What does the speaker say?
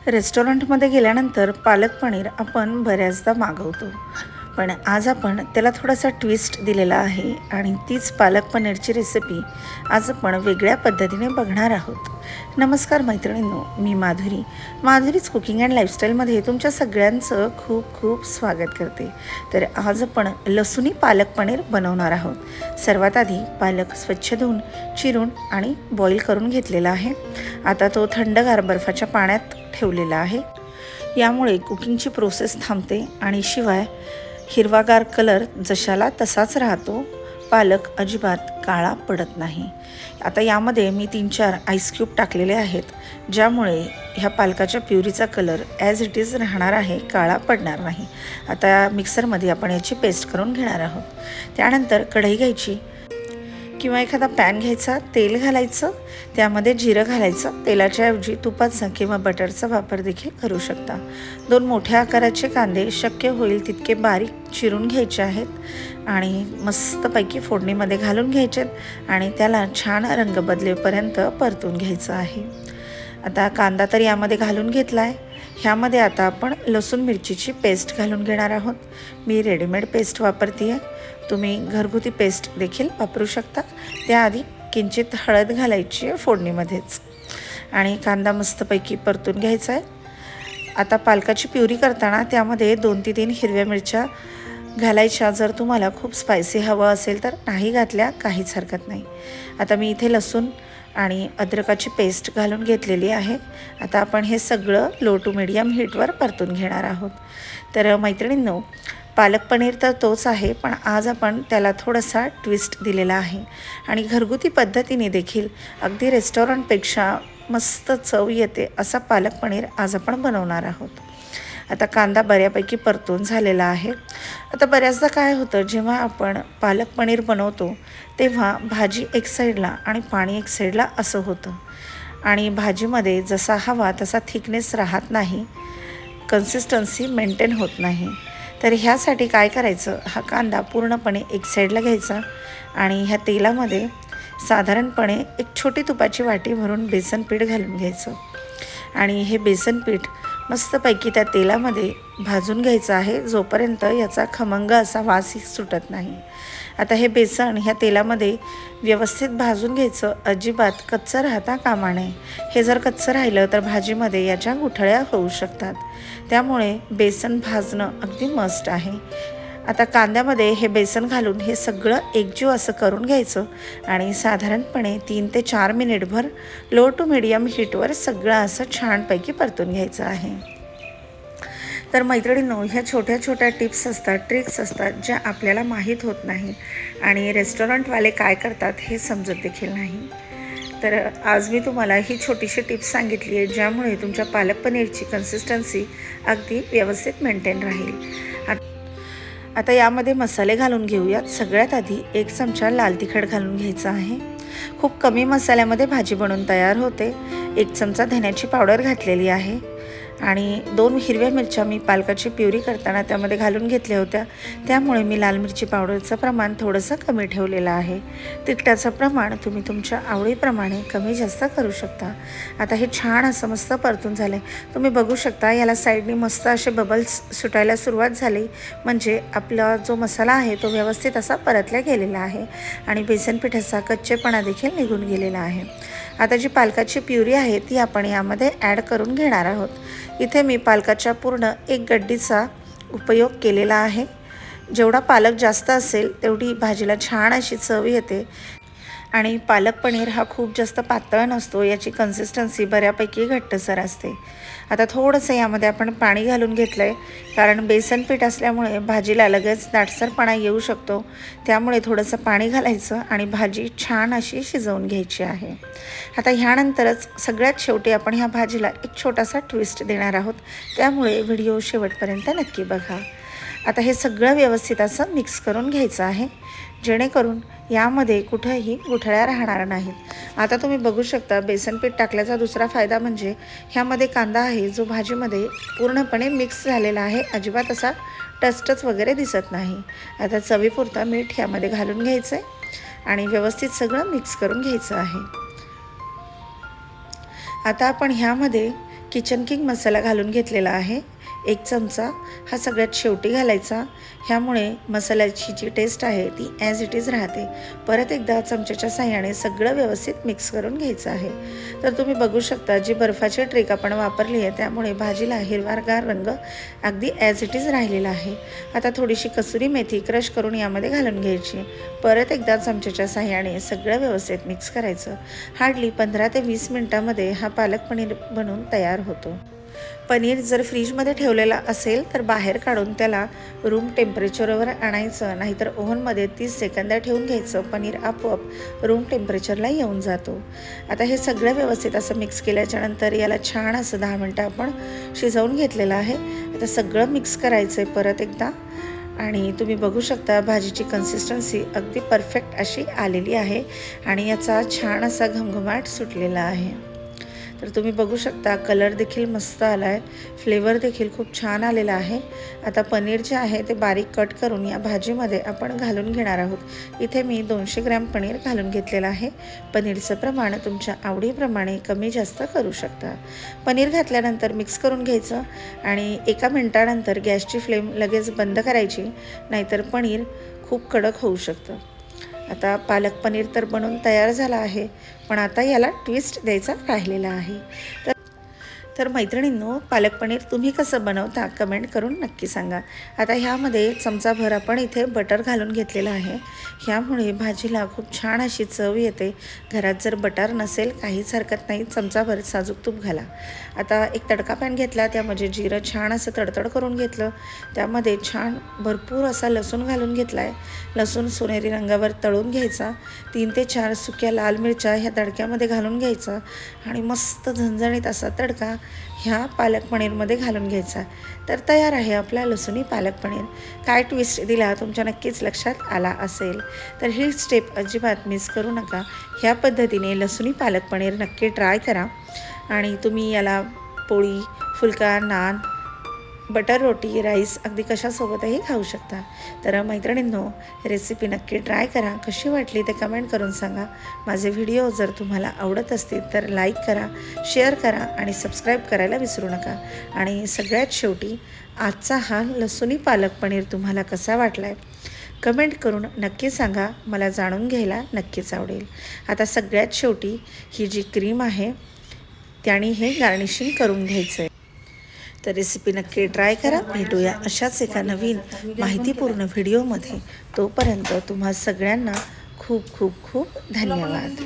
रेस्टॉरंटमध्ये गेल्यानंतर पालक पनीर आपण बऱ्याचदा मागवतो, पण आज आपण त्याला थोडासा ट्विस्ट दिलेला आहे आणि तीच पालक पनीरची रेसिपी आज आपण वेगळ्या पद्धतीने बघणार आहोत. नमस्कार मैत्रिणींनो, मी माधुरीच कुकिंग अँड लाईफस्टाईलमध्ये तुमच्या सगळ्यांचं खूप खूप स्वागत करते. तर आज आपण लसूणी पालक पनीर बनवणार आहोत. सर्वात आधी पालक स्वच्छ धुवून चिरून आणि बॉईल करून घेतलेला आहे. आता तो थंडगार बर्फाच्या पाण्यात ठेवलेला आहे. यामुळे कुकिंगची प्रोसेस थांबते आणि शिवाय हिरवागार कलर जशाला तसाच राहतो. पालक अजिबात काळा पडत नाही. आता यामध्ये मी 3-4 आईस क्यूब टाकलेले आहेत, ज्यामुळे ह्या पालकाच्या प्युरीचा कलर ॲज इट इज राहणार आहे, काळा पडणार नाही. आता मिक्सरमध्ये आपण याची पेस्ट करून घेणार आहोत. त्यानंतर कढई घ्यायची किंवा एखादा पॅन घ्यायचा, तेल घालायचं, त्यामध्ये जिरं घालायचं. तेलाच्या ऐवजी तुपाचा किंवा बटरचा वापर देखील करू शकता. 2 मोठ्या आकाराचे कांदे शक्य होईल तितके बारीक चिरून घ्यायचे आहेत आणि मस्तपैकी फोडणीमध्ये घालून घ्यायचेत आणि त्याला छान रंग बदलेपर्यंत परतून घ्यायचं आहे. आता कांदा तर यामध्ये घालून घेतला आहे. ह्यामध्ये आता आपण लसूण मिरचीची पेस्ट घालून घेणार आहोत. मी रेडीमेड पेस्ट वापरते आहे, तुम्ही घरगुती पेस्ट देखील वापरू शकता. त्याआधी किंचित हळद घालायची आहे फोडणीमध्येच आणि कांदा मस्तपैकी परतून घ्यायचा आहे. आता पालकाची प्युरी करताना त्यामध्ये 2 ते 3 हिरव्या मिरच्या घालायच्या. जर तुम्हाला खूप स्पायसी हवं असेल तर नाही घातल्या काहीच हरकत नाही. आता मी इथे लसूण आणि अद्रकाची पेस्ट घालून घेतलेली आहे. आता आपण हे सगळं लो टू मीडियम हीटवर परतून घेणार आहोत. तर मैत्रिणींनो, पालक पनीर तर तोच आहे, पण आज आपण त्याला थोडासा ट्विस्ट दिलेला आहे आणि घरगुती पद्धतीने देखील अगदी रेस्टॉरंटपेक्षा मस्त चव येते असा पालक पनीर आज आपण बनवणार आहोत. आता कांदा बऱ्यापैकी परतून झालेला आहे. आता बऱ्याचदा काय होतं, जेव्हा आपण पालक पनीर बनवतो तेव्हा भाजी एक साईडला आणि पाणी एक साईडला असं होतं आणि भाजीमध्ये जसा हवा तसा थिकनेस राहत नाही, कन्सिस्टन्सी मेंटेन होत नाही. तर ह्यासाठी काय करायचं, हा कांदा पूर्णपणे एक साईडला घ्यायचा आणि ह्या तेलामध्ये साधारणपणे एक छोटी तुपाची वाटी भरून बेसन पीठ घालून घ्यायचं आणि हे बेसन पीठ मस्तपैकी त्या तेलामध्ये भाजून घ्यायचं आहे, जोपर्यंत याचा खमंग असा वासही सुटत नाही. आता हे बेसन ह्या तेलामध्ये व्यवस्थित भाजून घ्यायचं, अजिबात कच्चं राहता कामा नये. हे जर कच्चं राहिलं तर भाजीमध्ये याच्या गुठळ्या होऊ शकतात. त्यामुळे बेसन भाजणं अगदी मस्ट आहे. आता कांद्यामध्ये हे बेसन घालून हे सगळं एकजीव असं करून घ्यायचं आणि साधारणपणे 3 ते 4 मिनिटभर लो टू मीडियम हीटवर सगळं असं छानपैकी परतून घ्यायचं आहे. तर मैत्रिणींनो, ह्या छोट्या छोट्या टिप्स असतात, ट्रिक्स असतात, ज्या आपल्याला माहीत होत नाही आणि रेस्टॉरंटवाले काय करतात हे समजत देखील नाही. तर आज मी तुम्हाला ही छोटीशी टिप्स सांगितली आहे, ज्यामुळे तुमच्या पालक पनीरची कन्सिस्टन्सी अगदी व्यवस्थित मेंटेन राहील. आता यामध्ये मसाले घालून घेऊयात. सगळ्यात आधी 1 चमचा लाल तिखट घालून घ्यायचा आहे. खूप कमी मसाल्यामध्ये भाजी बनवून तयार होते. 1 चमचा धण्याची पावडर घातलेली आहे आणि 2 हिरव्या मिरच्या मी पालकाची प्युरी करताना त्यामध्ये घालून घेतल्या होत्या, त्यामुळे मी लाल मिरची पावडरचं प्रमाण थोडंसं कमी ठेवलेलं आहे. तिखटाचं प्रमाण तुम्ही तुमच्या आवडीप्रमाणे कमी जास्त करू शकता. आता हे छान असं मस्त परतून झालं आहे. तुम्ही बघू शकता याला साईडनी मस्त असे बबल्स सुटायला सुरुवात झाली, म्हणजे आपला जो मसाला आहे तो व्यवस्थित असा परतला गेलेला आहे आणि बेसन पिठाचा कच्चेपणा देखील निघून गेलेला आहे. आता जी पालकाची प्युरी आहे ती आपण यामध्ये ॲड करून घेणार आहोत. इथे मी पालकाच्या पूर्ण 1 गड्डीचा उपयोग केलेला आहे. जेवढा पालक जास्त असेल तेवढी भाजीला छान अशी चव येते आणि पालक पनीर हा खूप जास्त पातळ नसतो, याची कन्सिस्टन्सी बऱ्यापैकी घट्टसर असते. आता थोडंसं यामध्ये आपण पाणी घालून घेतलं आहे, कारण बेसन पीठ असल्यामुळे भाजीला लगेच दाटसरपणा येऊ शकतो. त्यामुळे थोडंसं पाणी घालायचं आणि भाजी छान अशी शिजवून घ्यायची आहे. आता ह्यानंतरच सगळ्यात शेवटी आपण ह्या भाजीला एक छोटासा ट्विस्ट देणार आहोत, त्यामुळे व्हिडिओ शेवटपर्यंत नक्की बघा. आता हे सगळं व्यवस्थित असं मिक्स करून घ्यायचं आहे, जेणेकरून यामध्ये कुठेही गुठळ्या राहणार नाहीत. आता तुम्ही बघू शकता बेसन पीठ टाकल्याचा दुसरा फायदा म्हणजे ह्यामध्ये कांदा आहे जो भाजीमध्ये पूर्णपणे मिक्स झालेला आहे, अजिबात असा टचटच वगैरे दिसत नाही. आता चवीपुरतं मीठ ह्यामध्ये घालून घ्यायचं आहे आणि व्यवस्थित सगळं मिक्स करून घ्यायचं आहे. आता आपण ह्यामध्ये किचन किंग मसाला घालून घेतलेला आहे 1 चमचा, हा सगळ्यात शेवटी घालायचा. ह्यामुळे मसाल्याची जी टेस्ट आहे ती ॲज इट इज राहते. परत एकदा चमच्याच्या साहाय्याने सगळं व्यवस्थित मिक्स करून घ्यायचं आहे. तर तुम्ही बघू शकता जी बर्फाची ट्रिक आपण वापरली आहे त्यामुळे भाजीला हिरवागार रंग अगदी ॲज इट इज राहिलेला आहे. आता थोडीशी कसुरी मेथी क्रश करून यामध्ये घालून घ्यायची. परत एकदा चमच्याच्या साहाय्याने सगळं व्यवस्थित मिक्स करायचं. हार्डली 15 ते 20 मिनटामध्ये हा पालक पनीर बनून तयार होतो. पनीर जर फ्रीजमध्ये ठेवलेला असेल तर बाहेर काढून त्याला रूम टेम्परेचरवर आणायचं, नाहीतर ओव्हनमध्ये 30 सेकंद ठेवून घ्यायचं. पनीर आपोआप रूम टेम्परेचरला येऊन जातो. आता हे सगळं व्यवस्थित असं मिक्स केल्याच्यानंतर याला छान असं 10 मिनटं आपण शिजवून घेतलेलं आहे. आता सगळं मिक्स करायचं आहे परत एकदा आणि तुम्ही बघू शकता भाजीची कन्सिस्टन्सी अगदी परफेक्ट अशी आलेली आहे आणि याचा छान असा घमघमाट सुटलेला आहे. तर तुम्ही बघू शकता कलर देखील मस्त आला आहे, फ्लेवर देखील खूप छान आलेला आहे. आता पनीर जे आहे ते बारीक कट करून या भाजीमध्ये आपण घालून घेणार आहोत. इथे मी 200 ग्रॅम पनीर घालून घेतलेलं आहे. पनीरचं प्रमाण तुमच्या आवडीप्रमाणे कमी जास्त करू शकता. पनीर घातल्यानंतर मिक्स करून घ्यायचं आणि 1 मिनिटानंतर गॅसची फ्लेम लगेच बंद करायची, नाहीतर पनीर खूप कडक होऊ शकतं. आता पालक पनीर तर बनून तयार झाला आहे, पण आता याला ट्विस्ट द्यायचा राहिलेला आहे. तर मैत्रिणींनो, पालक पनीर तुम्ही कसं बनवता कमेंट करून नक्की सांगा. आता ह्यामध्ये चमचाभर आपण इथे बटर घालून घेतलेलं आहे. ह्यामुळे भाजीला खूप छान अशी चव येते. घरात जर बटर नसेल काहीच हरकत नाही, चमचाभर साजूक तूप घाला. आता एक तडका पॅन घेतला, त्यामध्ये जिरं छान असं तडतड करून घेतलं. त्यामध्ये छान भरपूर असा लसूण घालून घेतला आहे. लसूण सोनेरी रंगावर तळून घ्यायचा. 3 ते 4 सुक्या लाल मिरच्या ह्या तडक्यामध्ये घालून घ्यायचा आणि मस्त झणझणीत असा तडका ह्या पालक पनीरमध्ये घालून घ्यायचा. तर तयार आहे आपला लसूणी पालक पनीर. काय ट्विस्ट दिला तुमच्या नक्कीच लक्षात आला असेल. तर ही स्टेप अजिबात मिस करू नका. ह्या पद्धतीने लसूणी पालक पनीर नक्की ट्राय करा आणि तुम्ही याला पोळी, फुलका, नान, बटर रोटी, राईस अगदी कशासोबतही खाऊ शकता. तर मैत्रिणींनो, रेसिपी नक्की ट्राय करा. कशी वाटली ते कमेंट करून सांगा. माझे व्हिडिओ जर तुम्हाला आवडत असतील तर लाईक करा, शेअर करा आणि सबस्क्राईब करायला विसरू नका. आणि सगळ्यात शेवटी आजचा हा लसूणी पालक पनीर तुम्हाला कसा वाटला आहे कमेंट करून नक्की सांगा. मला जाणून घ्यायला नक्कीच आवडेल. आता सगळ्यात शेवटी ही जी क्रीम आहे त्याने हे गार्निशिंग करून घ्यायचं आहे. तर रेसिपी नक्की ट्राय करा. भेटूया अशाच एका नवीन माहितीपूर्ण व्हिडिओमध्ये. तोपर्यंत तुम्हा सगळ्यांना खूप खूप खूप धन्यवाद.